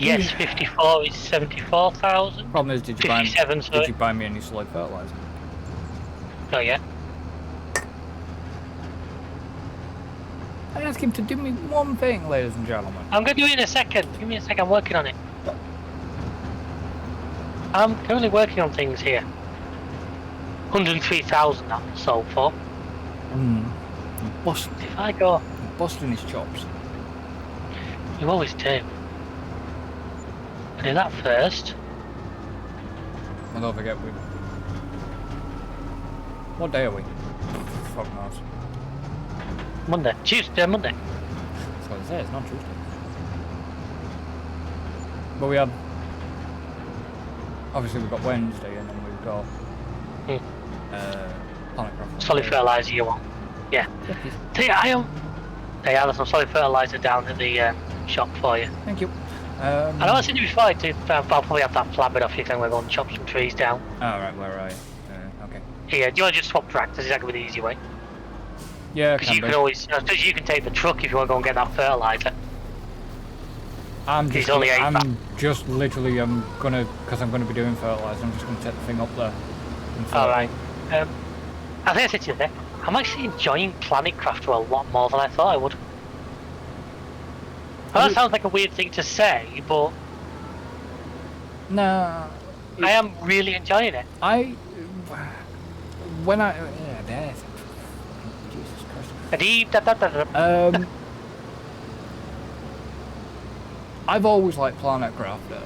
Yes, 54 is 74,000. Problem is, did you 57, did you buy me any solid fertilizer? Not yet. I asked him to do me one thing, ladies and gentlemen. I'm going to do it in a second. Give me a second. I'm working on it. I'm currently working on things here. 103,000 that's sold for. If I go... Busting his chops. You always do. I'll do that first. I don't forget we... What day are we? Fuck knows. Monday. Tuesday, Monday. That's what I say, it's not Tuesday. But we have... Obviously we've got Wednesday and then we've got... Planetcraft. Solid fertilizer you want. Yeah. See, I am... Hey, there's some solid fertilizer down at the shop for you. Thank you. I know I said you before, I'll probably have that flatbed off you, then we're going to chop some trees down. Alright, where are you? Okay. Here, do you want to just swap tractors? That could be the easy way. Yeah, because you can always, you can take the truck if you want to go and get that fertilizer. I'm just literally, because I'm gonna be doing fertilizer, I'm just gonna take the thing up there. Alright. I think I said to you there, I'm actually enjoying Planetcraft a lot more than I thought I would. That sounds like a weird thing to say, but... No. I am really enjoying it. Yeah, there's... Jesus Christ. I've always liked Planetcraft,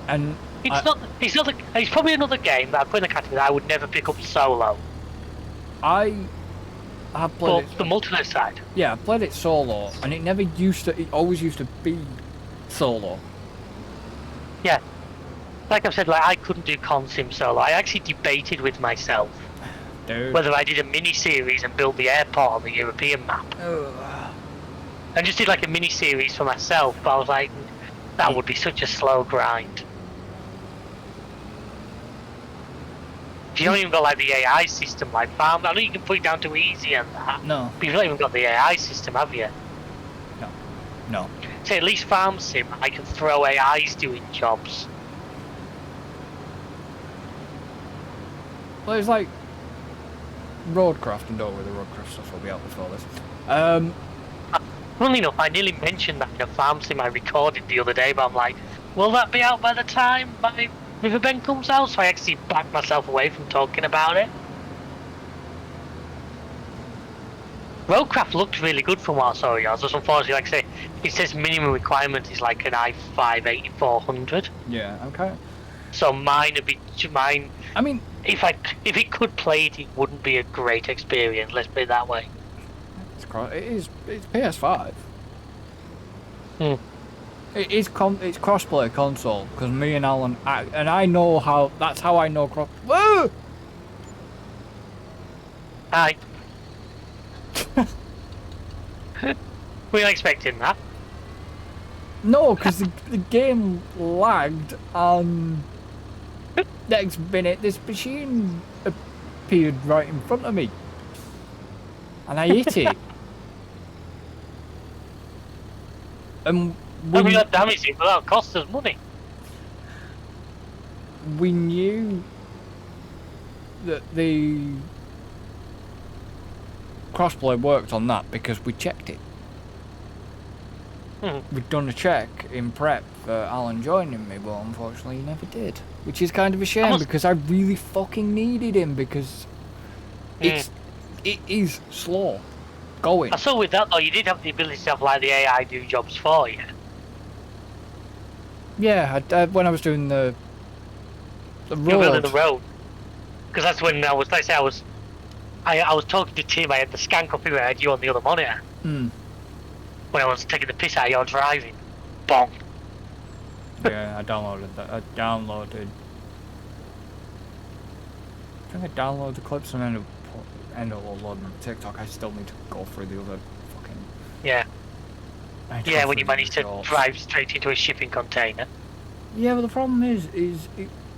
and... It's probably another game that I put in the category that I would never pick up solo. I have played the multiplayer side. Yeah, I played it solo, and it always used to be solo. Yeah. Like I've said, I couldn't do Consim solo. I actually debated with myself whether I did a mini-series and build the airport on the European map. And just did like a mini-series for myself, but I was like, that would be such a slow grind. If you don't even got like the AI system, like farm, I know you can put it down to easy and that. No. But you've not even got the AI system, have you? No. So at least Farm Sim, I can throw AIs doing jobs. Well, it's like Roadcraft, and don't worry, the Roadcraft stuff will be out before this. Funnily enough, I nearly mentioned that in a Farm Sim I recorded the other day, but I'm like, will that be out by the time my Riverbend comes out? So I actually backed myself away from talking about it. Roadcraft looked really good from what I saw yours, just unfortunately, like I say, it says minimum requirement is like an i5 8400. Yeah, okay. So mine would be mine. I mean, if it could play it, it wouldn't be a great experience. Let's put it that way. It's PS5. It's crossplay console because me and Alan, I know how. That's how I know cross. Whoa! Hi. Were you expecting that? No, because the game lagged, and next minute this machine appeared right in front of me, and I hit it. And we got damaging, but that'll cost us money. We knew that the crossplay worked on that because we checked it. We'd done a check in prep for Alan joining me, but unfortunately he never did. Which is kind of a shame because I really fucking needed him because it is slow going. I saw with that though, you did have the ability to have like the AI do jobs for you. Yeah, when I was doing the road. You were building the road. Because that's when I was talking to Tim, I had the scan copy where I had you on the other monitor. When I was taking the piss out of your driving. Bong. Yeah, I downloaded that. I think I downloaded the clips and then end up uploading them to TikTok. I still need to go through the other fucking... Yeah. Yeah, when you manage to drive straight into a shipping container. Yeah, but the problem is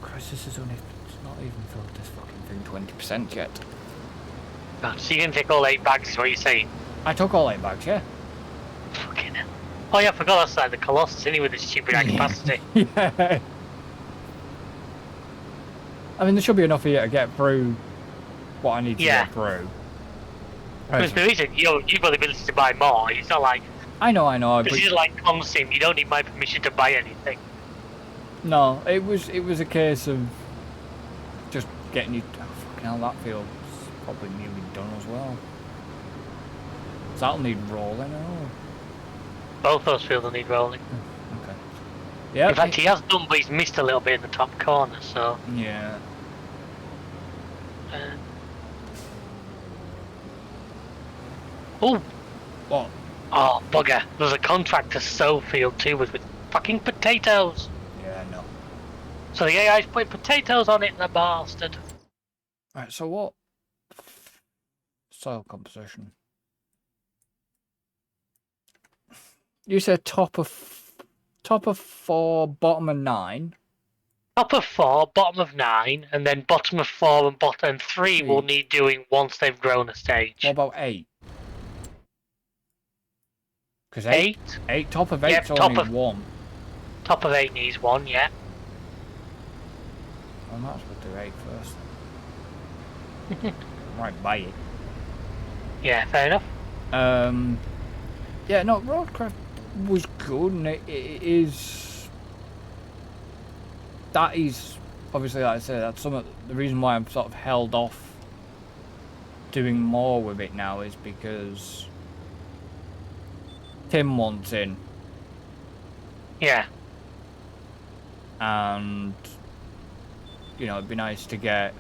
Christ, this is only... It's not even filled this fucking thing 20% yet. God, so you can take all 8 bags is what you're saying? I took all 8 bags, yeah. Fucking hell. Oh yeah, I forgot that's like the Colossus anyway, the stupid high capacity. Yeah. I mean, there should be enough here to get through what I need to get through. Because there isn't, you've got the ability to buy more. It's not like I know. This is like Consim. You don't need my permission to buy anything. No, it was a case of just getting you. Oh, fucking hell, that field's probably nearly done as well. So that'll need rolling. Oh. Both those fields will need rolling. Okay. Yeah. In fact, he has done, but he's missed a little bit in the top corner. So. Yeah. Oh. What? Oh bugger! There's a contractor sow field too with fucking potatoes. Yeah, no. So the AI's putting potatoes on it, the bastard. Right. So what? Soil composition. You said top of 4, bottom of 9. Top of 4, bottom of 9, and then bottom of 4 and bottom 3 will need doing once they've grown a stage. What about 8? Because 8? Top of 8's only 1. Top of 8 needs 1, yeah. I might as well do 8 first. Right, buy it. Yeah, fair enough. Yeah, no, Roadcraft was good, and it is. That is obviously, like I said, that's some of the reason why I'm sort of held off doing more with it now is because Tim wants in. Yeah. And you know, it'd be nice to get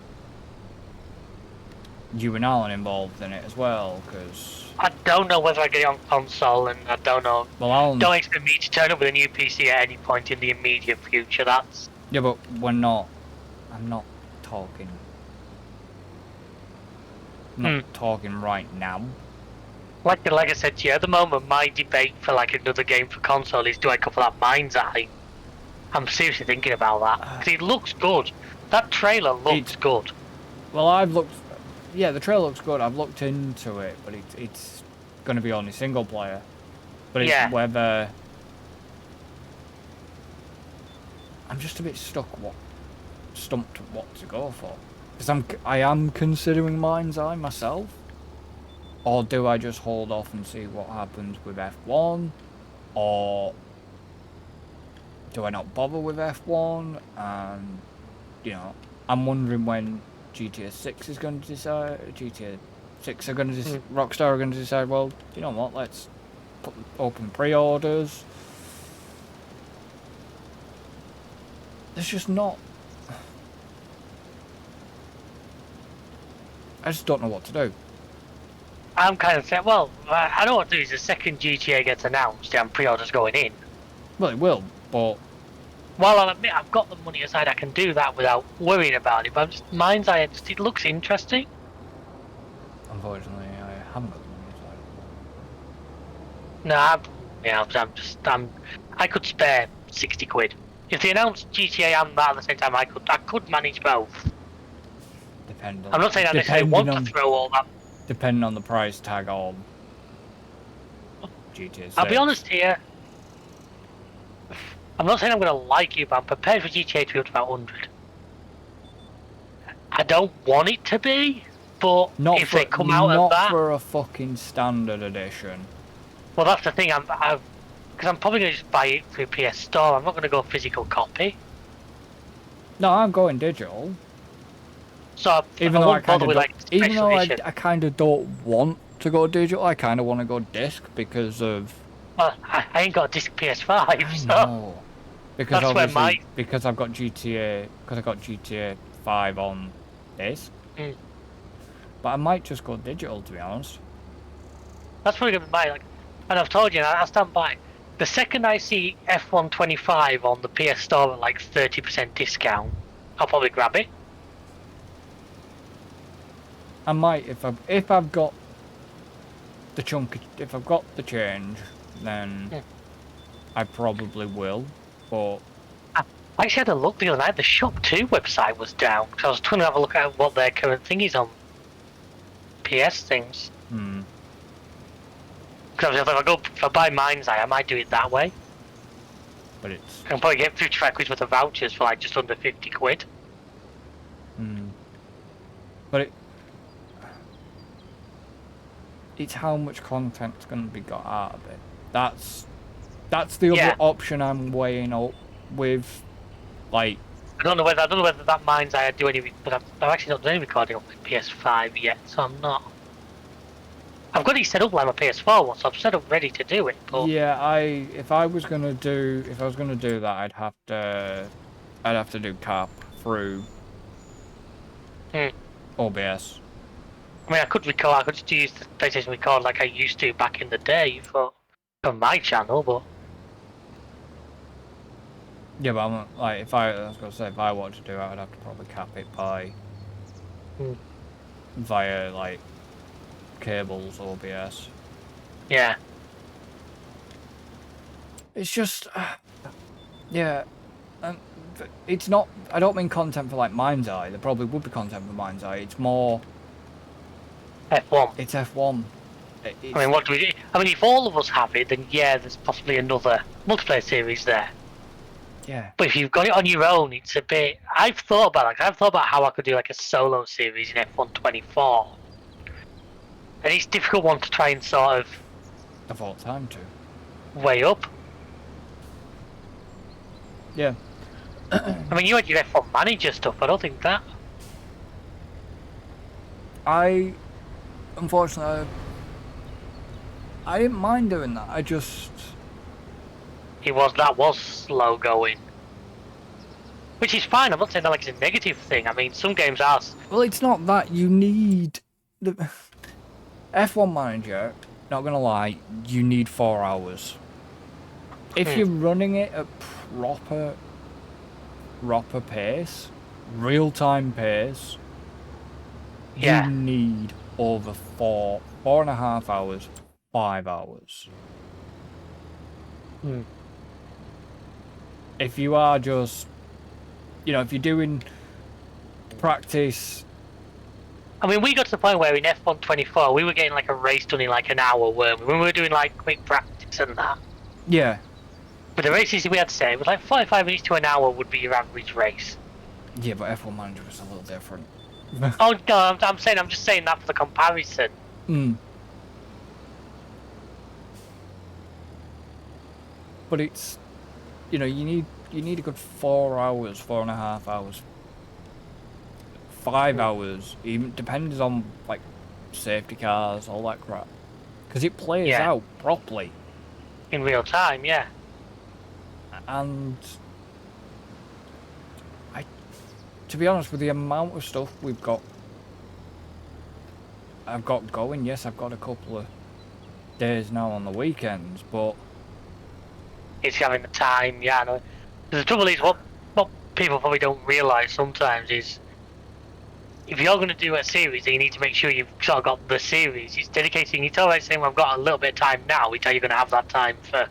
you and Alan involved in it as well, because I don't know whether I get it on console, and I don't know. Well, Alan, don't expect me to turn up with a new PC at any point in the immediate future. That's yeah, but we're not. I'm not talking. Not talking right now. Like I said to you, at the moment, my debate for like another game for console is: do I cover that Mind's Eye? I'm seriously thinking about that because it looks good. That trailer looks good. Well, I've looked. Yeah, the trailer looks good. I've looked into it, but it's going to be only single player. But it's whether I'm just a bit stumped what to go for, because I am considering Mind's Eye myself, or do I just hold off and see what happens with F1, or do I not bother with F1? And you know, I'm wondering when GTA 6 is going to decide. GTA 6 are going to Rockstar are going to decide. Well, you know what? Let's open pre-orders. There's just not. I just don't know what to do. I'm kind of saying, well, I know what to do. Is the second GTA gets announced, and pre-orders going in. Well, it will, but. Well, I'll admit I've got the money aside. I can do that without worrying about it. But I'm just Mind's Eye. It looks interesting. Unfortunately, I haven't got the money aside. No, I could spare 60 quid. If they announced GTA and that at the same time, I could manage both. I'm not saying I necessarily want to throw all that. Depending on the price tag on GTA 6. I'll be honest here. I'm not saying I'm going to like it, but I'm prepared for GTA to be up to about 100. I don't want it to be, but if they come out of that... Not for a fucking standard edition. Well, that's the thing, because I'm probably going to just buy it through PS Store. I'm not going to go physical copy. No, I'm going digital. So even though I kind of don't want to go digital, I kind of want to go disc because of... Well, I ain't got a disc PS5, so... No. Because that's obviously, because I've got GTA 5 on disc. But I might just go digital, to be honest. That's probably going to be mine. And I've told you, I stand by. The second I see F1 25 on the PS Store at like 30% discount, I'll probably grab it. I might if I've got the chunk. If I've got the change, then I probably will. But I actually had a look the other night. The Shop 2 website was down because I was trying to have a look at what their current thing is on PS things. Because Because if I buy Mind's Eye, I might do it that way. But it's... I can probably get 55 quid worth of vouchers for like just under 50 quid. But it's how much content's going to be got out of it. That's the other option I'm weighing up with, like... I don't know whether that Mind's Eye I'd do any... But I've actually not done any recording on my PS5 yet, so I'm not... I've got it set up like my PS4 one, so I'm set up ready to do it, but... Yeah, if I was gonna do that, I'd have to do cap through OBS. I mean, I could just use the PlayStation Record like I used to back in the day for my channel, but... Yeah, but I'm like, I was gonna say, if I wanted to do it, I'd have to probably cap it by via like cables, OBS. Yeah. It's just, yeah, it's not. I don't mean content for like Mind's Eye. There probably would be content for Mind's Eye. It's more F1. It's F1. I mean, what do we do? I mean, if all of us have it, then yeah, there's possibly another multiplayer series there. Yeah. But if you've got it on your own, it's a bit... I've thought about how I could do like a solo series in F1 24. And it's a difficult one to try and sort of... Default time to. Weigh up. Yeah. I mean, you had your F1 manager stuff, I don't think that... Unfortunately, I didn't mind doing that, I just... That was slow going. Which is fine, I'm not saying that like it's a negative thing. I mean, some games are... Well, it's not that. You need... the F1 Manager, not gonna lie, you need 4 hours. If you're running it at proper pace, real-time pace, you need over 4.5 hours, 5 hours. If you are just, if you're doing practice... I mean, we got to the point where in F1 24, we were getting like a race done in like an hour, weren't we? When we were doing like quick practice and that. Yeah. But the races we had to say, it was like 45 minutes to an hour would be your average race. Yeah, but F1 Manager was a little different. Oh no, I'm just saying that for the comparison. But it's, you need a good 4 hours, 4.5 hours, 5 hours, even depends on like safety cars, all that crap, because it plays out properly in real time. Yeah. And to be honest, with the amount of stuff I've got going, yes, I've got a couple of days now on the weekends, but it's having the time, yeah. No. The trouble is, what people probably don't realise sometimes is, if you're going to do a series, then you need to make sure you've sort of got the series. It's dedicating. It's always saying, well, I've got a little bit of time now, which are you going to have that time for?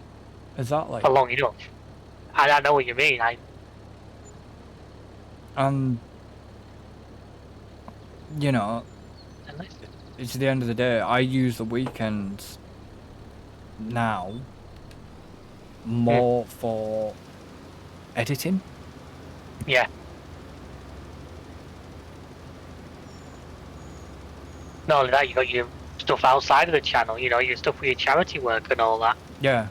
Exactly. For long enough. I know what you mean. It's the end of the day. I use the weekends now more for editing. Yeah. Not only that, you got your stuff outside of the channel, your stuff with your charity work and all that. Yeah.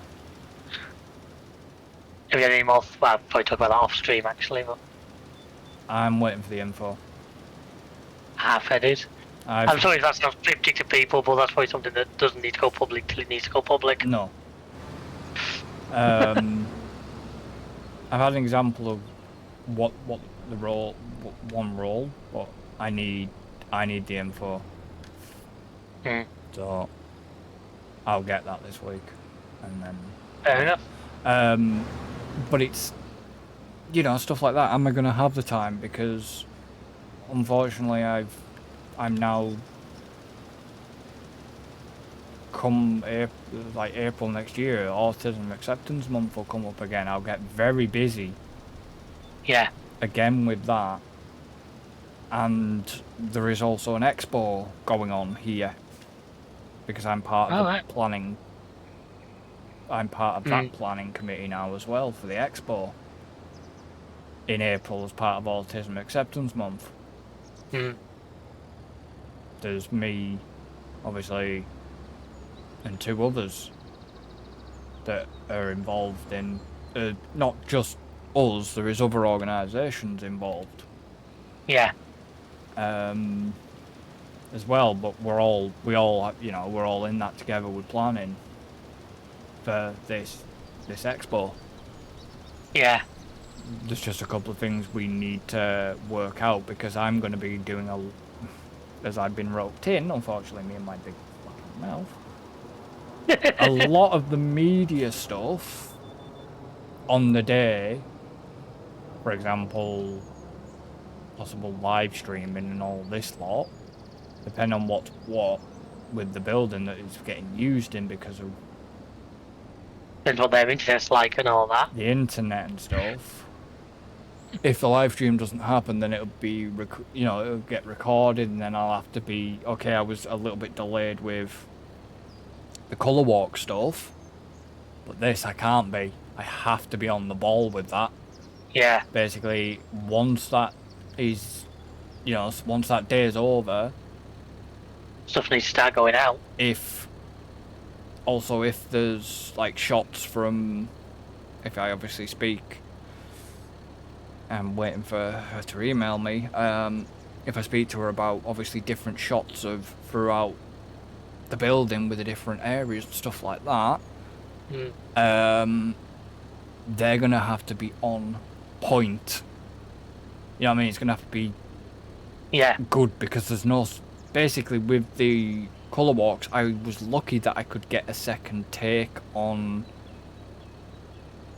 Have you had any more? Well, I'll probably talk about that off stream actually, but... I'm waiting for the info. Fair dues. I'm sorry if that's not cryptic to people, but that's probably something that doesn't need to go public till it needs to go public. No. I've had an example of what the role, one role, but I need the info. So I'll get that this week, and then. Fair enough. But it's, stuff like that. Am I gonna have the time? Because unfortunately, I'm now come April next year, Autism Acceptance Month will come up again. I'll get very busy. Yeah. Again with that, and there is also an expo going on here because I'm part of the planning I'm part of that planning committee now as well for the expo in April as part of Autism Acceptance Month. There's me, obviously, and 2 others that are involved in, not just us, there is other organisations involved. Yeah. As well, but we're all in that together with planning for this expo. Yeah. There's just a couple of things we need to work out because I'm going to be doing as I've been roped in, unfortunately, me and my big fucking mouth. A lot of the media stuff on the day, for example, possible live streaming and all this lot, depending on what's what with the building that it's getting used in because of and what their internet's like and all that. The internet and stuff. If the live stream doesn't happen, then it'll be, it'll get recorded, and then I'll have to be, okay, I was a little bit delayed with the colour walk stuff, but this I can't be. I have to be on the ball with that. Yeah. Basically, once that is, once that day is over, stuff needs to start going out. If there's like shots from, if I obviously speak, I'm waiting for her to email me. If I speak to her about obviously different shots of throughout the building with the different areas and stuff like that, they're gonna have to be on point. You know what I mean? It's gonna have to be good because there's no. Basically, with the colour walks, I was lucky that I could get a second take on.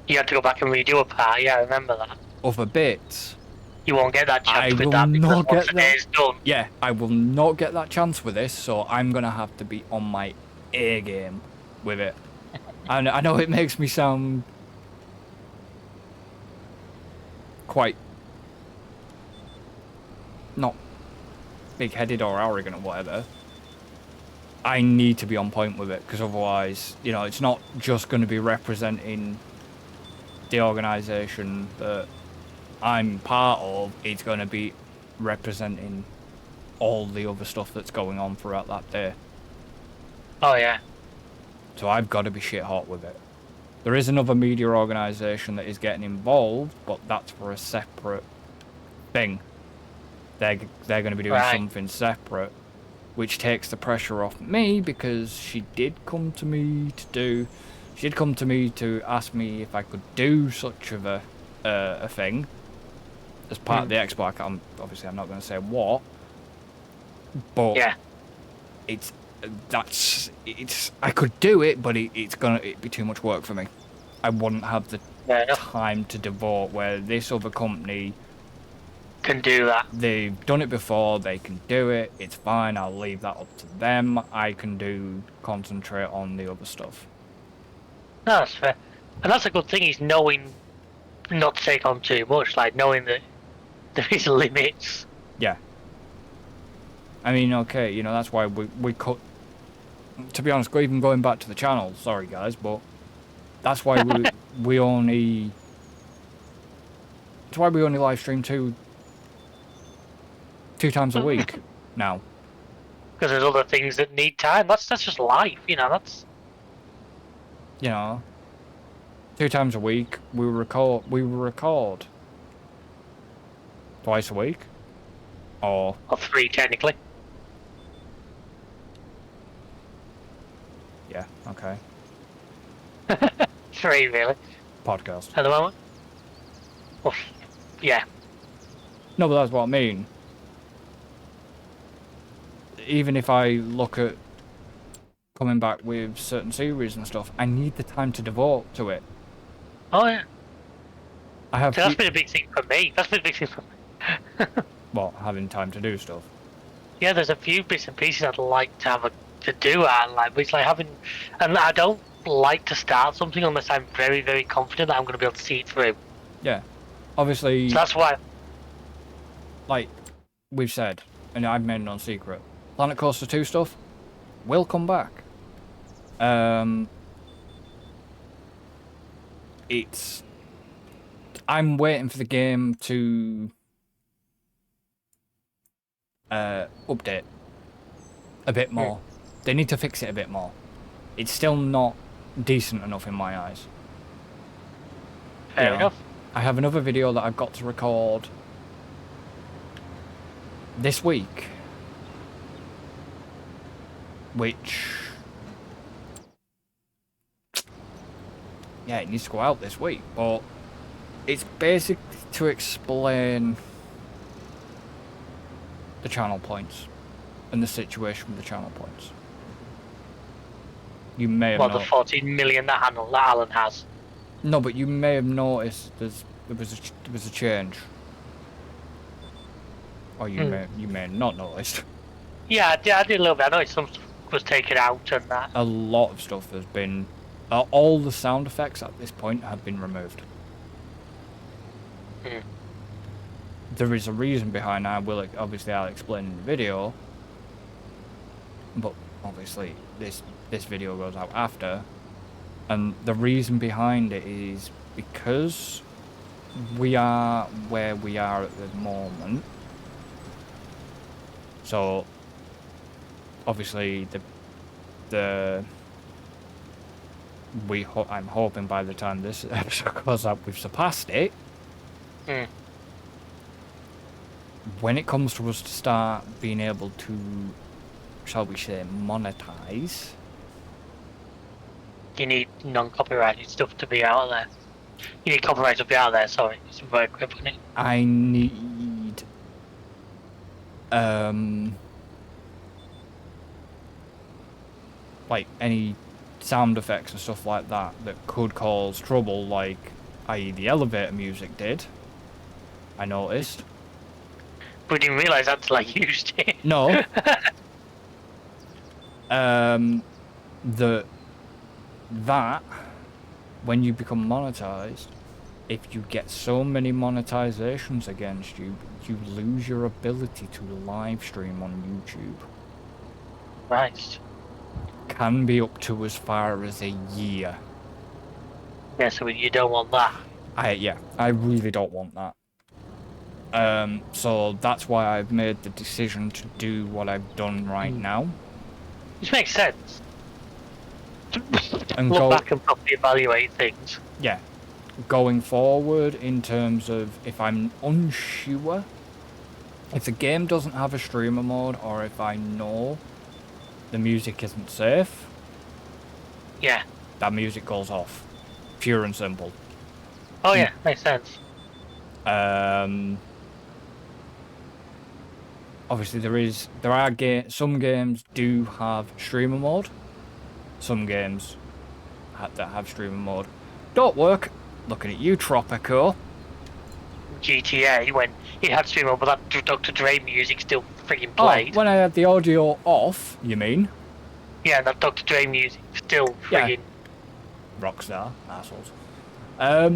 You had to go back and redo a part. Yeah, I remember that. Other bits. You won't get that chance with that because once the day's done. Yeah, I will not get that chance with this, so I'm gonna have to be on my A game with it. And I know it makes me sound quite not big-headed or arrogant or whatever. I need to be on point with it because otherwise, it's not just going to be representing the organisation that I'm part of. It's going to be representing all the other stuff that's going on throughout that day. Oh yeah. So I've got to be shit hot with it. There is another media organisation that is getting involved, but that's for a separate thing. They're going to be doing something separate, which takes the pressure off me because she did come to me to ask me if I could do such of a thing as part of the expo. I'm not going to say what, but I could do it, but it'd be too much work for me. I wouldn't have the time to devote where this other company can do that. They've done it before, they can do it, it's fine, I'll leave that up to them. I can concentrate on the other stuff. No, that's fair. And that's a good thing, is knowing not to take on too much, like knowing that there is limits. Yeah. I mean, okay, that's why we cut, to be honest, even going back to the channel, sorry guys, but that's why we only live stream two times a week now. Because there's other things that need time. That's just life, that's... 2 times a week, we record twice a week. Or 3, technically. Yeah, okay. 3, really. Podcast. At the moment? Well, yeah. No, but that's what I mean. Even if I look at coming back with certain series and stuff, I need the time to devote to it. Oh, yeah. That's been a big thing for me. Well, having time to do stuff. Yeah, there's a few bits and pieces I'd like to do, and it's like having... And I don't like to start something unless I'm very, very confident that I'm going to be able to see it through. Yeah. Obviously... So that's why... Like we've said, and I've made it on secret, Planet Coaster 2 stuff will come back. I'm waiting for the game to update a bit more. They need to fix it a bit more. It's still not decent enough in my eyes. Fair enough. I have another video that I've got to record this week, which, yeah, it needs to go out this week, but it's basic to explain the channel points and the situation with the channel points. You may have the 14 million that Alan has. No, but you may have noticed there was a change, or you may have not noticed. Yeah, I did a little bit. I noticed some stuff was taken out and that. A lot of stuff has been. All the sound effects at this point have been removed. There is a reason behind that. I'll explain in the video, but obviously this video goes out after, and the reason behind it is because we are where we are at the moment. So obviously I'm hoping by the time this episode goes up we've surpassed it. When it comes to us to start being able to, shall we say, monetize, you need non-copyrighted stuff to be out there. You need copyright to be out there, sorry. It's a very quick on it. I need like any sound effects and stuff like that could cause trouble, like i.e. the elevator music did. I noticed. We didn't realise that until I used it. No. That when you become monetized, if you get so many monetizations against you, you lose your ability to live stream on YouTube. Right. Can be up to as far as a year. Yeah, so you don't want that. I really don't want that. So that's why I've made the decision to do what I've done right now. Which makes sense. And look back and properly evaluate things. Yeah. Going forward, in terms of if I'm unsure, if the game doesn't have a streamer mode, or if I know the music isn't safe, yeah, that music goes off. Pure and simple. Oh yeah, makes sense. Obviously there are some games do have streamer mode. Some games that have streamer mode don't work. Looking at you, Tropico. GTA, when it had streamer, but that Dr. Dre music still freaking played. Oh, when I had the audio off, you mean? Yeah, that Dr. Dre music still friggin'... Rockstar, assholes. I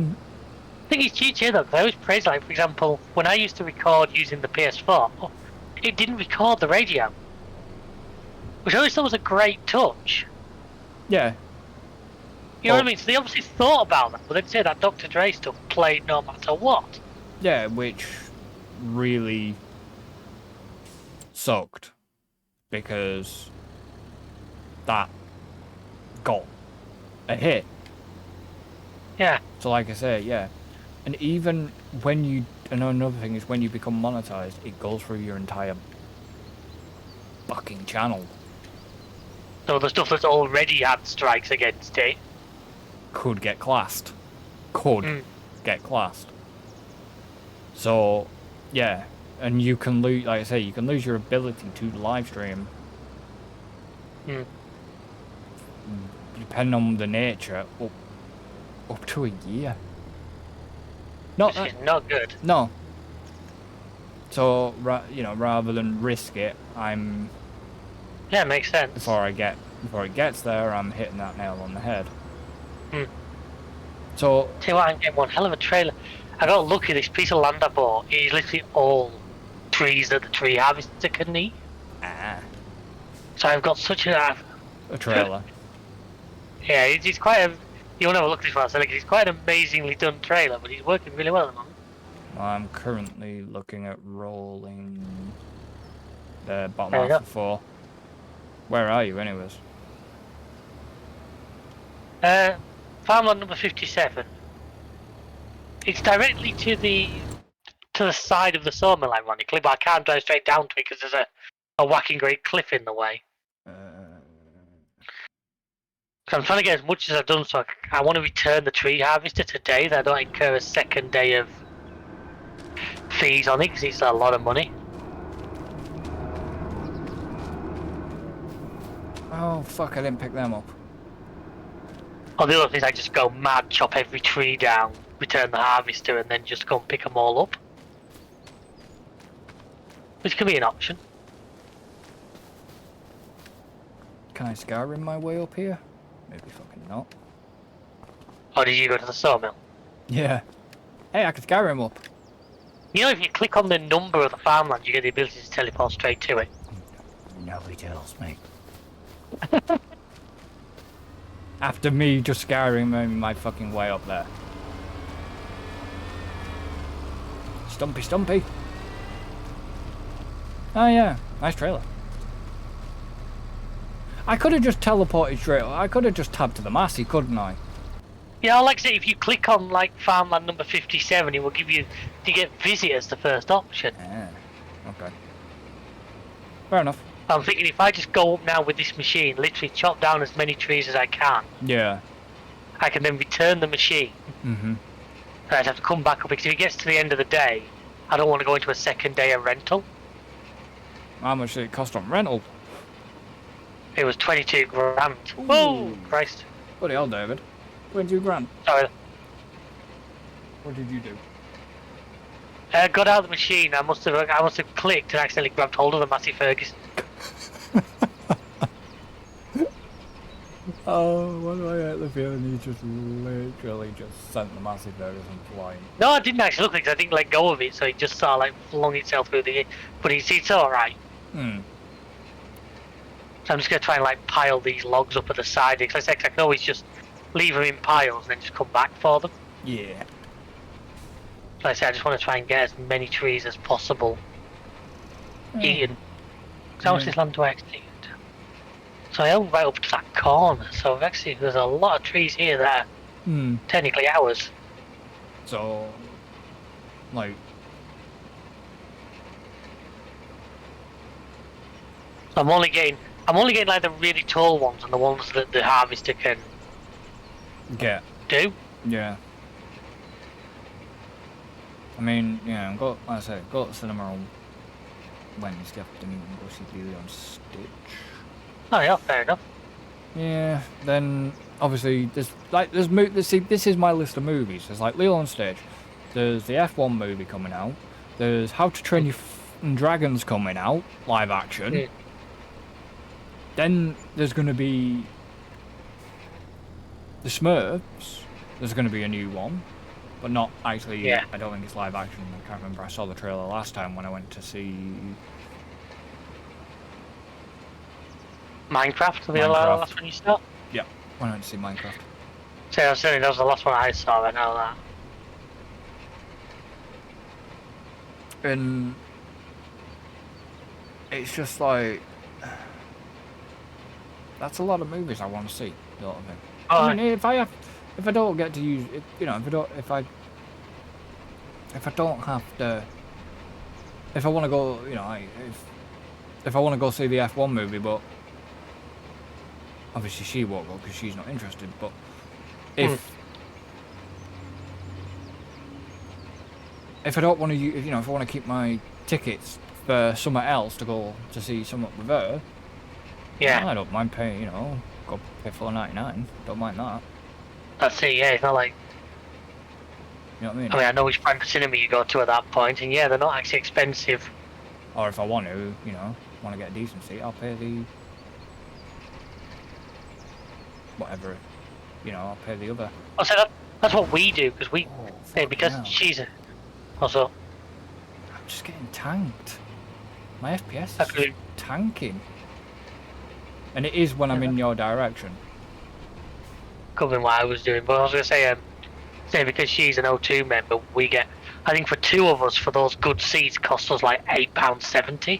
think it's GTA though, because I always praise, like, for example, when I used to record using the PS4, it didn't record the radio. Which I always thought was a great touch. Yeah. You know what I mean? So they obviously thought about that, but they'd say that Dr. Dre stuff played no matter what. Yeah, which really sucked, because that got a hit. Yeah. So like I say, yeah. And even when you, and another thing is when you become monetized, it goes through your entire fucking channel. So the stuff that's already had strikes against it could get classed. Get classed. So, yeah. And you can lose, like I say, you can lose your ability to live stream. Depending on the nature, up to a year. Which is not good. No. So, rather than risk it, I'm... Yeah, it makes sense. Before it gets there, I'm hitting that nail on the head. So... Tell you what, I'm getting one hell of a trailer. I got lucky, this piece of land I bought is literally all trees that the tree harvester can eat. So I've got such a... A trailer. Yeah, it's quite a... You want to have a look at this one. So, like, it's quite an amazingly done trailer, but he's working really well at the moment. I'm currently looking at rolling the bottom half of 4. Where are you, anyways? Farmland number 57. It's directly to the side of the sawmill, ironically, but I can't drive straight down to it because there's a whacking great cliff in the way. So I'm trying to get as much as I've done, so I want to return the tree harvester today, that I don't incur a second day of fees on it, because it's a lot of money. Oh, fuck, I didn't pick them up. Or the other thing is I just go mad, chop every tree down, return the harvester, and then just go and pick them all up. Which could be an option. Can I Skyrim my way up here? Maybe fucking not. Or did you go to the sawmill? Yeah. Hey, I can Skyrim up. You know, if you click on the number of the farmland, you get the ability to teleport straight to it. Nobody tells me. After me just Skyrim my fucking way up there. Stumpy, Stumpy. Oh yeah, nice trailer. I could have just teleported straight. I could have just tabbed to the Massey, couldn't I? Yeah, like I say, if you click on like farmland number 57, it will give you to get visit as the first option. Yeah. Okay. Fair enough. I'm thinking if I just go up now with this machine, literally chop down as many trees as I can. Yeah. I can then return the machine. Mm-hmm. I'd have to come back up because if it gets to the end of the day, I don't want to go into a second day of rental. How much did it cost on rental? It was 22 grand. Whoa, Christ. Bloody hell, David. 22 grand. Sorry. What did you do? I got out of the machine. I must have clicked and accidentally grabbed hold of the Massey Ferguson. Oh, why do I get the feeling you just literally just sent the Massey Ferguson flying? No, I didn't actually look because I didn't let go of it, so it just sort of like flung itself through the. But it's all right. Hmm. So I'm just gonna try and like pile these logs up at the side because I can always just leave them in piles and then just come back for them. Yeah. Like I said, I just want to try and get as many trees as possible eaten. So how much this land do I actually? So I own right up to that corner, so actually there's a lot of trees here that are technically ours. So, like... So I'm only getting like the really tall ones and the ones that the harvester can get. Do. Yeah. I mean, yeah, like I said, go to the cinema on Wednesday afternoon and go see Billy on Stitch. Oh yeah, fair enough. Yeah, then obviously this is my list of movies. There's like Lilo and Stitch. There's the F1 movie coming out. There's How to Train Your Dragons coming out, live action. Yeah. Then there's going to be the Smurfs. There's going to be a new one, but not actually. Yeah. I don't think it's live action. I can't remember. I saw the trailer last time when I went to see Minecraft, the last one you saw? Yeah, I went to see Minecraft. So I was saying that was the last one I saw, I know that. And it's just like, that's a lot of movies I want to see, a lot of it. Oh, I mean, if I don't get to use, if I don't have to, if I want to go, if I want to go see the F1 movie, but obviously she won't go because she's not interested, but if I don't want to, if I want to keep my tickets for somewhere else to go to see someone with her, yeah, I don't mind paying, go pay $4.99, don't mind that. That's it, yeah, it's not like, you know what I mean? I mean, I know which brand of cinema you go to at that point, and yeah, they're not actually expensive. Or if I want to, want to get a decent seat, I'll pay the whatever, I'll pay the other. I said that's what we do because she's a. Also, I'm just getting tanked. My FPS is tanking, and it is when I'm in your direction. covering what I was doing. But I was going to say because she's an O2 member, we get, I think for 2 of us, for those good seats, cost us like £8.70.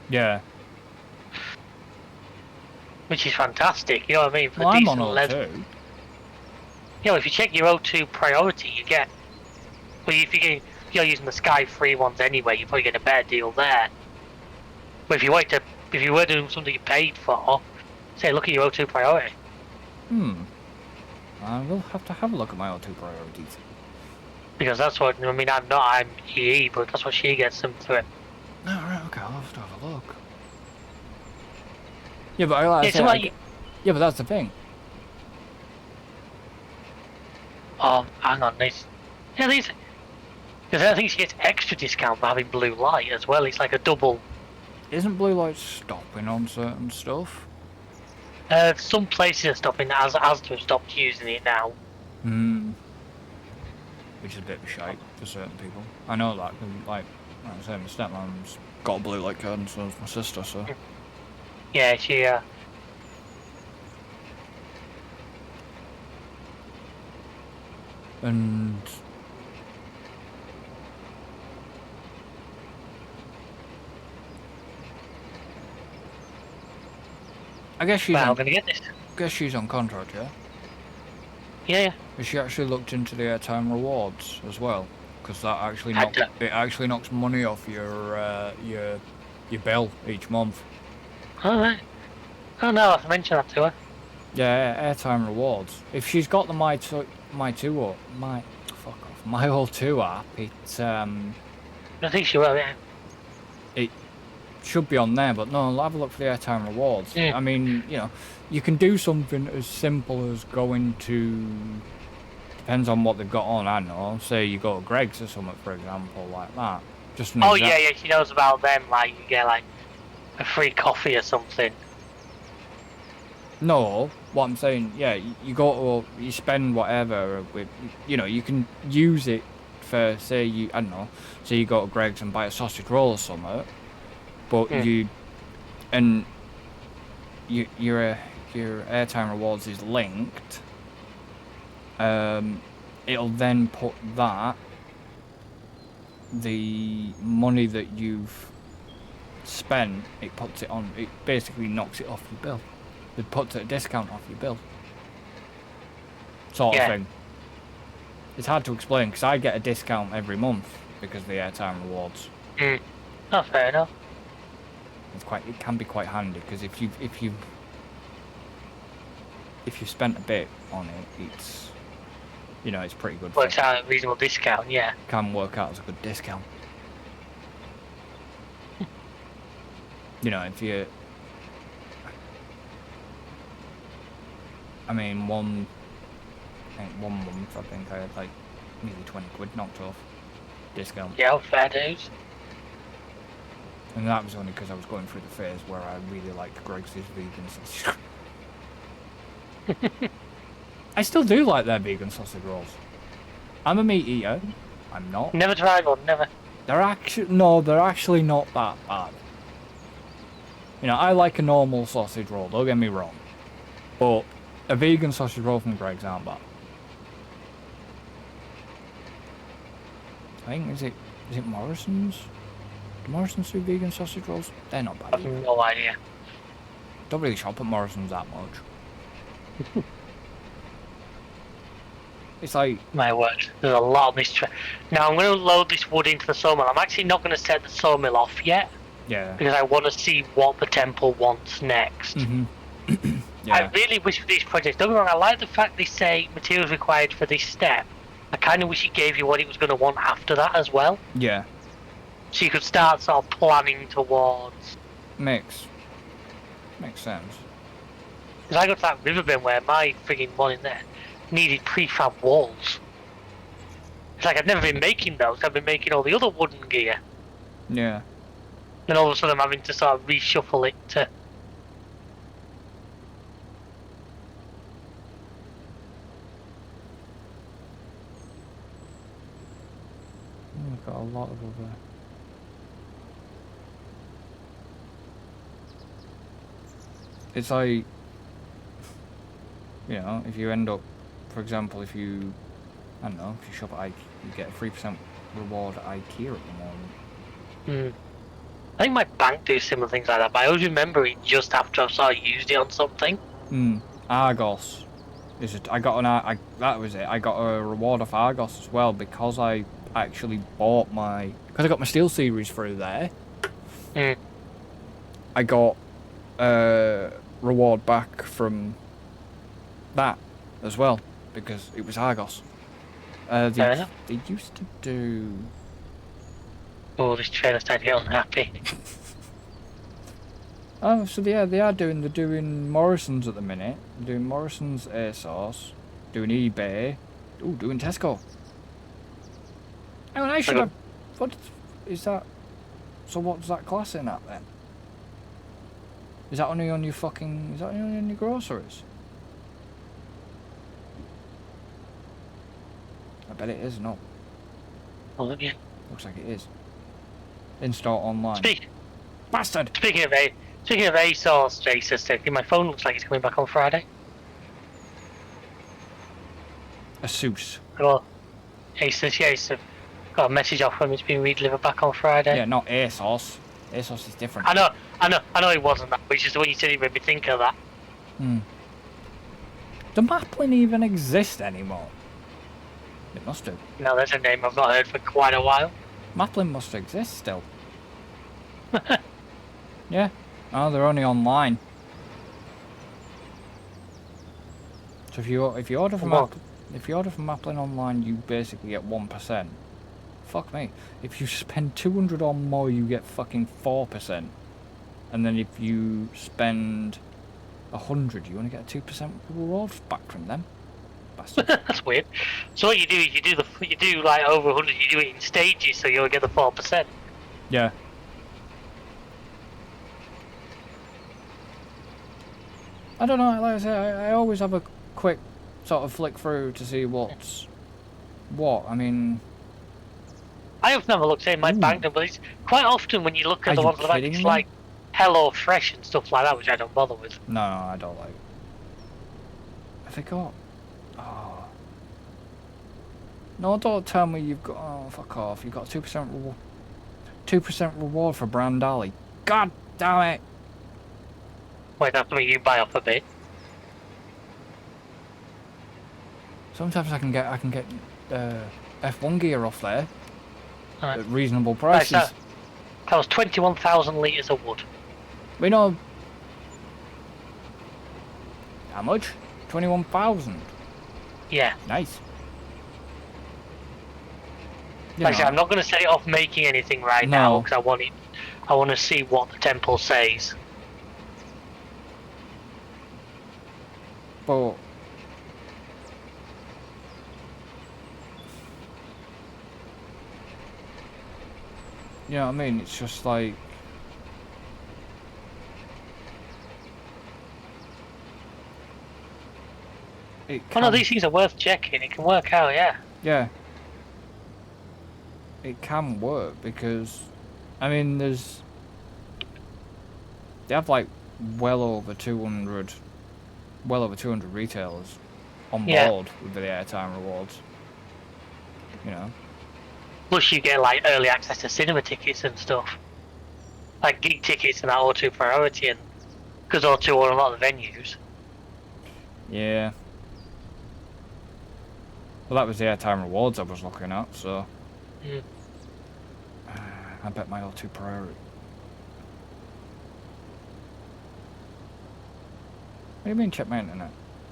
Yeah. Which is fantastic, you know what I mean? For Well, I'm on decent level. O2. You know, if you check your O2 priority, you get. Well, if you're using the Sky Free ones anyway, you're probably getting a better deal there. But if you were doing something you paid for, say, look at your O2 priority. I will have to have a look at my O2 priorities. Because that's what, I mean, I'm EE, but that's what she gets them through it. Oh, right, okay, I'll have to have a look. Yeah, but I say, yeah, but that's the thing. Oh, hang on, because I think she gets extra discount for having blue light as well. It's like a double. Isn't blue light stopping on certain stuff? Some places are stopping, as to have stopped using it now. Which is a bit of a shite for certain people. I know that, cause, like I said, my stepmom's got a blue light card and so does my sister, so... Yeah, she, And... I guess she's I'm gonna get this. I guess she's on contract, yeah? Yeah. Has she actually looked into the airtime rewards as well? Because that actually knocks money off your bill each month. Alright. Oh no, I mentioned that to her. Yeah, airtime rewards. If she's got the my O2 app, I think she will, yeah. It should be on there, but no, I'll have a look for the airtime rewards. Yeah. I mean, you know, you can do something as simple as going to... Depends on what they've got on, I don't know. Say you go to Greg's or something, for example, like that. Just an yeah, she knows about them, like, you get, like, a free coffee or something. No, what I'm saying, yeah, you spend whatever with, you know, you can use it for, say you go to Greg's and buy a sausage roll or something, but your airtime rewards is linked. It'll then put the money that you've spent, it basically knocks it off your bill. It puts a discount off your bill. Sort of thing. It's hard to explain because I get a discount every month because of the airtime rewards. Oh, fair enough. It can be quite handy because if you spent a bit on it, it's, you know, it's pretty good. Works out a reasonable discount, yeah. Can work out as a good discount. You know, if you... I mean, one month, I think I had like nearly 20 quid knocked off discount. Yeah, fair dues. And that was only because I was going through the phase where I really liked Greg's vegan sausage. I still do like their vegan sausage rolls. I'm a meat eater. I'm not. Never tried one, never. They're actually not that bad. You know, I like a normal sausage roll, don't get me wrong. But a vegan sausage roll from Greg's aren't bad. I think, is it Morrison's? Do Morrison's do vegan sausage rolls? They're not bad. I have no idea. Don't really shop at Morrison's that much. It's like... My word, there's a lot of mystery. Now I'm going to load this wood into the sawmill. I'm actually not going to set the sawmill off yet. Yeah. Because I want to see what the temple wants next. Yeah. I really wish for these projects, don't get me wrong, I like the fact they say materials required for this step. I kind of wish it gave you what it was going to want after that as well. Yeah. So you could start sort of planning towards... Makes sense. Because I got to that river bin where my frigging one in there needed prefab walls. It's like I've never been making those, I've been making all the other wooden gear. Yeah. Then all of a sudden I'm having to sort of reshuffle it to... We've got a lot of other... It's like, you know, if you end up for example, if you, I don't know, if you shop at IKEA, you get a 3% reward at IKEA at the moment. I think my bank do similar things like that, but I always remember it just after I sort of used it on something. Argos. I got that was it. I got a reward off Argos as well because I actually bought because I got my Steel Series through there. I got a reward back from that as well because it was Argos. They used to do. Oh, this trailer started to get unhappy. Oh, so yeah, they're doing Morrison's at the minute. They're doing Morrison's ASOS, doing eBay, doing Tesco. I should have. What is that? So what's that class in at then? Is that only on your fucking? Is that only on your groceries? I bet it is. No. Oh, look, yeah. Looks like it is. In-store online. Bastard. Speaking of ASOS, Jason, my phone looks like it's coming back on Friday. ASUS. Well, ASOS, yeah, so got a message off when it's been redelivered back on Friday. Yeah, not ASOS. ASOS is different. I know it wasn't that, but it's just when you said it made me think of that. Do Maplin even exist anymore? It must do. No, that's a name I've not heard for quite a while. Maplin must exist still. Yeah. Oh, they're only online. So if you order from Maplin online, you basically get 1%. Fuck me. If you spend 200 or more, you get fucking 4%. And then if you spend 100, you only get a 2% reward back from them. Bastard. That's weird. So what you do is you do like over 100, you do it in stages, so you'll get the 4%. Yeah. I don't know, like I say, I always have a quick sort of flick through to see what's what. I mean, I have never looked in my bank, but it's quite often when you look at the ones that it's like Hello Fresh and stuff like that, which I don't bother with. No, I don't like. I forgot. Oh. No, don't tell me you've got. Oh, fuck off! You've got 2% reward. 2% reward for Brand Alley. God damn it! Wait, that's something you buy off a bit. Sometimes I can get F1 gear off there Right. at reasonable prices. Right, so that was 21,000 litres of wood. We know how much? 21,000. Yeah. Nice. Like I said, I'm not going to set it off making anything now because I want to see what the temple says. But you know what I mean? It's just like Oh no, these things are worth checking. It can work out, yeah. Yeah. It can work because, I mean, they have like well over 200 retailers on board with the airtime rewards. You know. Plus you get like early access to cinema tickets and stuff. Like gig tickets and that O2 priority, and because O2 are a lot of the venues. Yeah. Well, that was the airtime rewards I was looking at, so. I bet my O2 priority. What do you mean check my internet?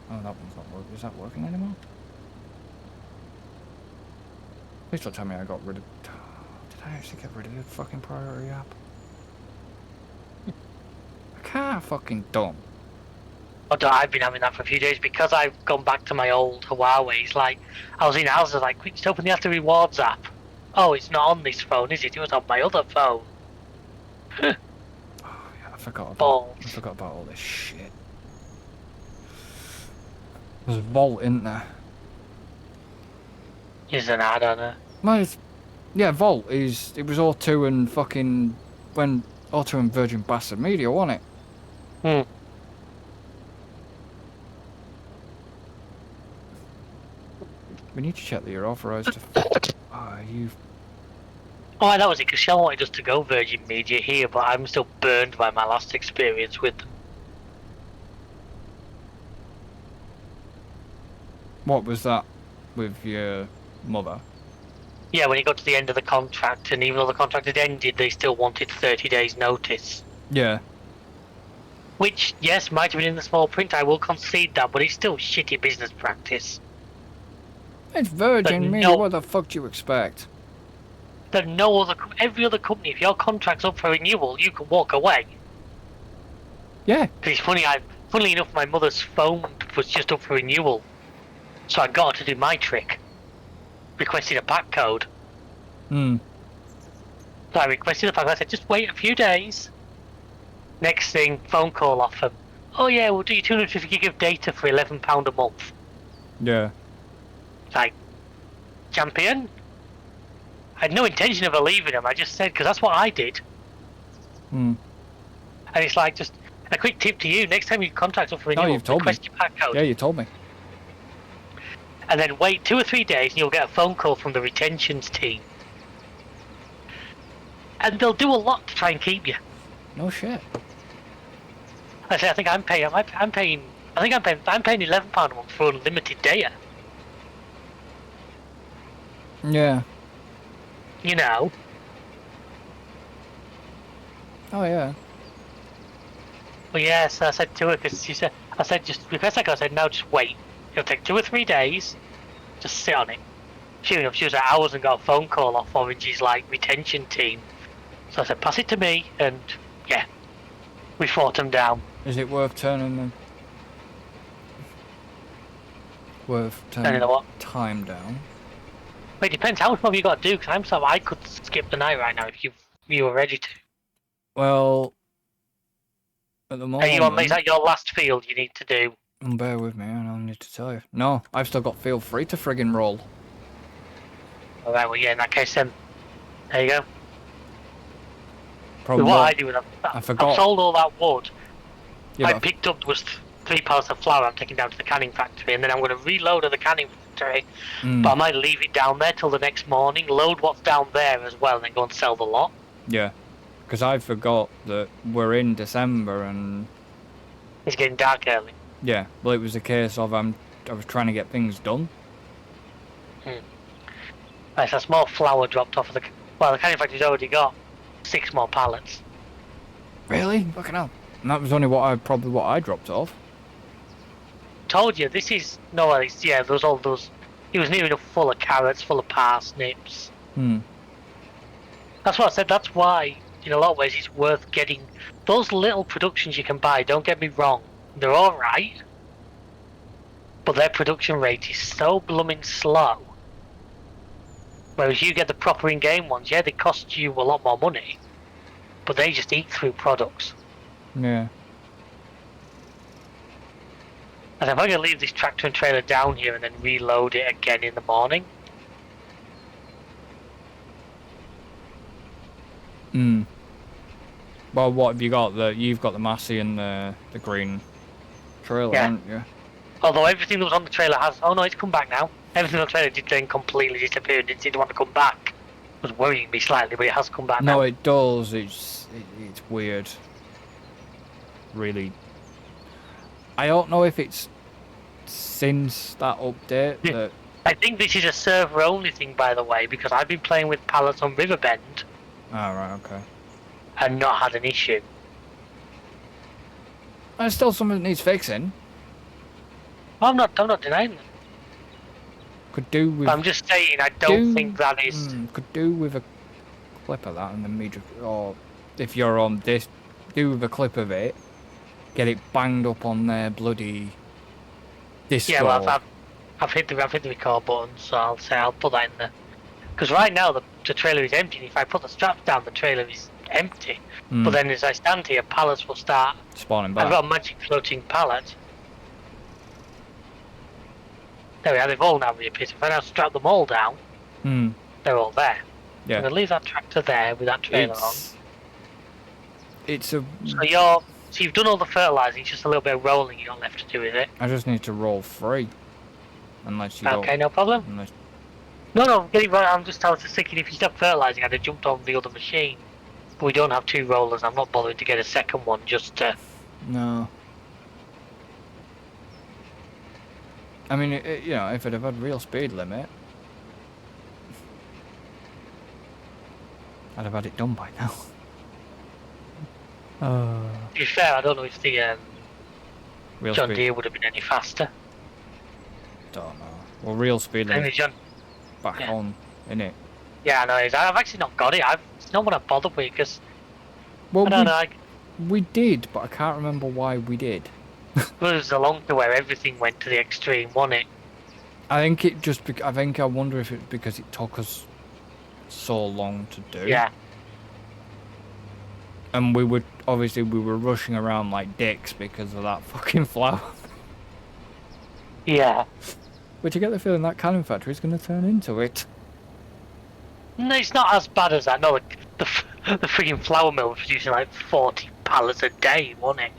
Oh, that one's not working. Is that working anymore? Please don't tell me I got rid of... Did I actually get rid of the fucking priority app? I can't fucking dumb. Although I've been having that for a few days because I've gone back to my old Huawei's. Like, I was in houses like, quick, just open the After Rewards app. Oh, it's not on this phone, is it? It was on my other phone. Oh yeah, I forgot about all this shit. There's Vault, isn't there? Is an ad on it. Well, yeah, Vault is. It was O2 and fucking when O2 and Virgin Bastard Media, wasn't it? We need to check that you're authorised to... you... Oh, that was it, because Shell wanted us to go Virgin Media here, but I'm still burned by my last experience with them. What was that with your mother? Yeah, when you got to the end of the contract, and even though the contract had ended, they still wanted 30 days notice. Yeah. Which, yes, might have been in the small print, I will concede that, but it's still shitty business practice. It's Virgin Media, what the fuck do you expect? That every other company, if your contract's up for renewal, you can walk away. Yeah. Because it's funny, funnily enough, my mother's phone was just up for renewal. So I got her to do my trick. Requested a pack code. So I requested a pack code. I said, just wait a few days. Next thing, phone call off them. Oh yeah, we'll do you 250 gig of data for £11 a month. Yeah. Like, champion? I had no intention of leaving them. I just said, because that's what I did. And it's like, just a quick tip to you. Next time you contract up for renewal, request your pack code. Yeah, you told me. And then wait 2 or 3 days and you'll get a phone call from the retentions team. And they'll do a lot to try and keep you. No shit. I say, I think I'm paying £11 a month for unlimited data. Yeah. You know. Oh yeah. Well, yeah, so I said to her, because she said, I said, just request that code. I said, no, just wait. It'll take 2 or 3 days. Just sit on it. Sure enough, she was like hours and got a phone call off Orange's like retention team. So I said, pass it to me, and yeah, we fought them down. Is it worth turning the... turning the what? Time down? Well, it depends how much more you got to do, because I could skip the night right now if you were ready to. Well, at the moment... Is that your last field you need to do? Bear with me, I don't need to tell you. No, I've still got feel free to friggin' roll. Alright, well yeah, in that case then, there you go. Problem what I do with that, I forgot. I've sold all that wood. Yeah, I picked up was 3 pallets of flour I'm taking down to the canning factory, and then I'm going to reload at the canning factory, but I might leave it down there till the next morning, load what's down there as well, and then go and sell the lot. Yeah, because I forgot that we're in December and... It's getting dark early. Yeah, well it was a case of I was trying to get things done. Right, so small flour dropped off of the... Well, the canning factory's already got 6 more pallets. Really? Fucking hell. And that was only what I dropped off. Told you, this is... No, it's, yeah, there's all those... It was near enough full of carrots, full of parsnips. That's what I said, that's why, in a lot of ways, it's worth getting... Those little productions you can buy, don't get me wrong, they're alright. But their production rate is so blooming slow. Whereas you get the proper in-game ones, yeah, they cost you a lot more money. But they just eat through products. Yeah. And if I can leave this tractor and trailer down here and then reload it again in the morning. Well, what have you got? You've got the Massey and the green trailer, haven't you? Although everything that was on the trailer has... Oh no, it's come back now. Everything on the trailer did then completely disappear and didn't want to come back. It was worrying me slightly, but it has come back now. No, it does. It's weird. Really. I don't know if it's since that update that... I think this is a server-only thing, by the way, because I've been playing with pallets on Riverbend. Oh, right, okay. And not had an issue. There's still something that needs fixing. I'm not denying that. Could do with... I'm just saying, I don't think that is... Could do with a clip of that and then or if you're on this, do with a clip of it, get it banged up on their bloody Discord. Yeah, well, I've hit the record button, so I'll say I'll put that in there. Because right now the trailer is empty, and if I put the straps down, the trailer is empty. But then as I stand here, pallets will start... spawning back. I've got a magic floating pallet. There we are, they've all now reappeared. If I now strap them all down, they're all there. Yeah. I'm going to leave that tractor there with that trailer on. It's a... So you've done all the fertilising, it's just a little bit of rolling you got left to do with it. I just need to roll free. Unless you don't... Okay, no problem. Unless... No, get it right. I was just thinking if you stop fertilising, I'd have jumped on the other machine. But we don't have 2 rollers. I'm not bothering to get a second one just to... No. I mean, you know, if it had had real speed limit, I'd have had it done by now. To be fair, I don't know if the real John speed. Deere would have been any faster. Don't know. Well, real speed limit back on, innit? Yeah, I know. I've actually not got it. It's not what I bothered with because well, I don't know. We did, but I can't remember why we did. It was along to where everything went to the extreme, wasn't it? I think it just. I wonder if it's because it took us so long to do. Yeah. And we were rushing around like dicks because of that fucking flower. Yeah. Which I get the feeling that cannon factory is going to turn into it. No, it's not as bad as that. No, the freaking flour mill was producing like 40 pallets a day, wasn't it?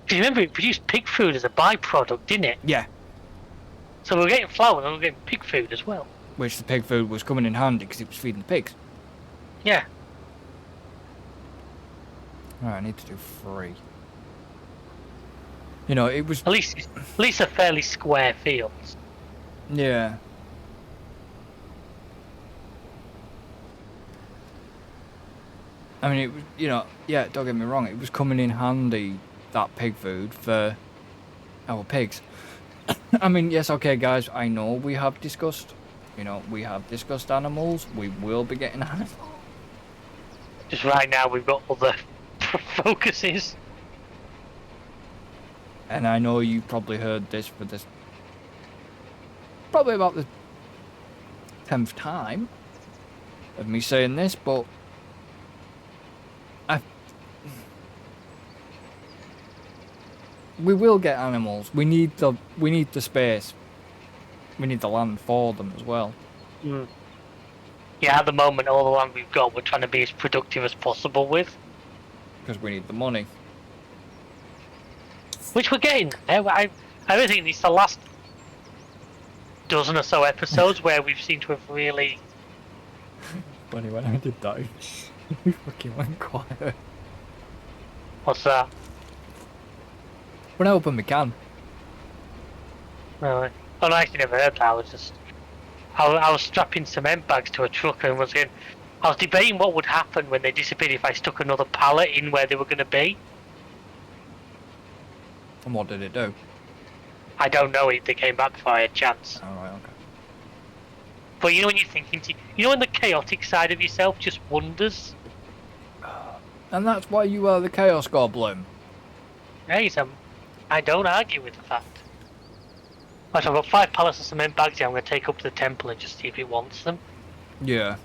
Because remember, it produced pig food as a byproduct, didn't it? Yeah. So we were getting flour and we were getting pig food as well. Which the pig food was coming in handy because it was feeding the pigs. Yeah. Right, I need to do 3. You know, it was... At least they're fairly square fields. Yeah. I mean, it was, you know, yeah, don't get me wrong, it was coming in handy, that pig food, for our pigs. I mean, yes, okay, guys, I know we have discussed animals, we will be getting animals. Just right now, we've got other focuses. And I know you probably heard this for this, probably about the 10th time of me saying this, but we will get animals. We need the space. We need the land for them as well. Mm. Yeah, at the moment, all the land we've got, we're trying to be as productive as possible with. Because we need the money. Which we're getting. I don't think it's the last dozen or so episodes where we've seemed to have really... Funny, when I did that, we fucking went quiet. What's that? When I open my can. Really? Oh, no, I actually never heard that. I was strapping cement bags to a truck and I was debating what would happen when they disappeared if I stuck another pallet in where they were going to be. And what did it do? I don't know. They came back before I had a chance. Oh, right, okay. But you know when you're thinking, you know when the chaotic side of yourself just wonders? And that's why you are the Chaos Goblin. Hey, I don't argue with the fact. Right, I've got 5 pallets of cement bags here. I'm going to take up to the temple and just see if it wants them. Yeah.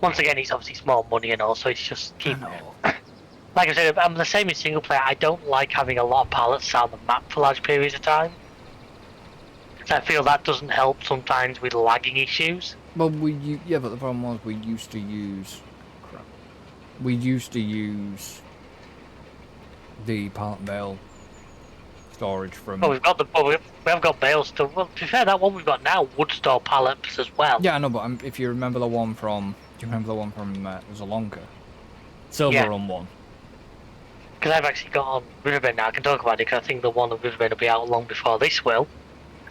Once again, it's obviously small money and all, so it's just keep... Like I said, I'm the same in single player. I don't like having a lot of pallets out on the map for large periods of time. I feel that doesn't help sometimes with lagging issues. Well, yeah, but the problem was we used to use... Crap. We used to use the pallet bale storage from... Well, we have got bales still. Well, to be fair, that one we've got now would store pallets as well. Yeah, I know, but if you remember the one from... Do you remember the one from Zalonka? Silver Run one. Because I've actually got on Riverbend now. I can talk about it because I think the one on Riverbend will be out long before this will.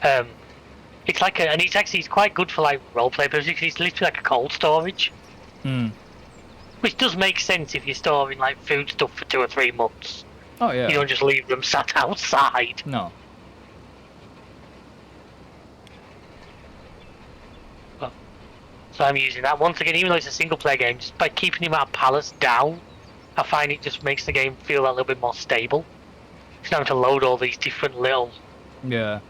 It's like and it's quite good for like roleplay purposes. It's literally like a cold storage. Hmm. Which does make sense if you're storing like food stuff for 2 or 3 months. Oh yeah. You don't just leave them sat outside. No. So I'm using that once again, even though it's a single player game. Just by keeping the amount of pallets down, I find it just makes the game feel a little bit more stable. It's not having to load all these different little... Yeah.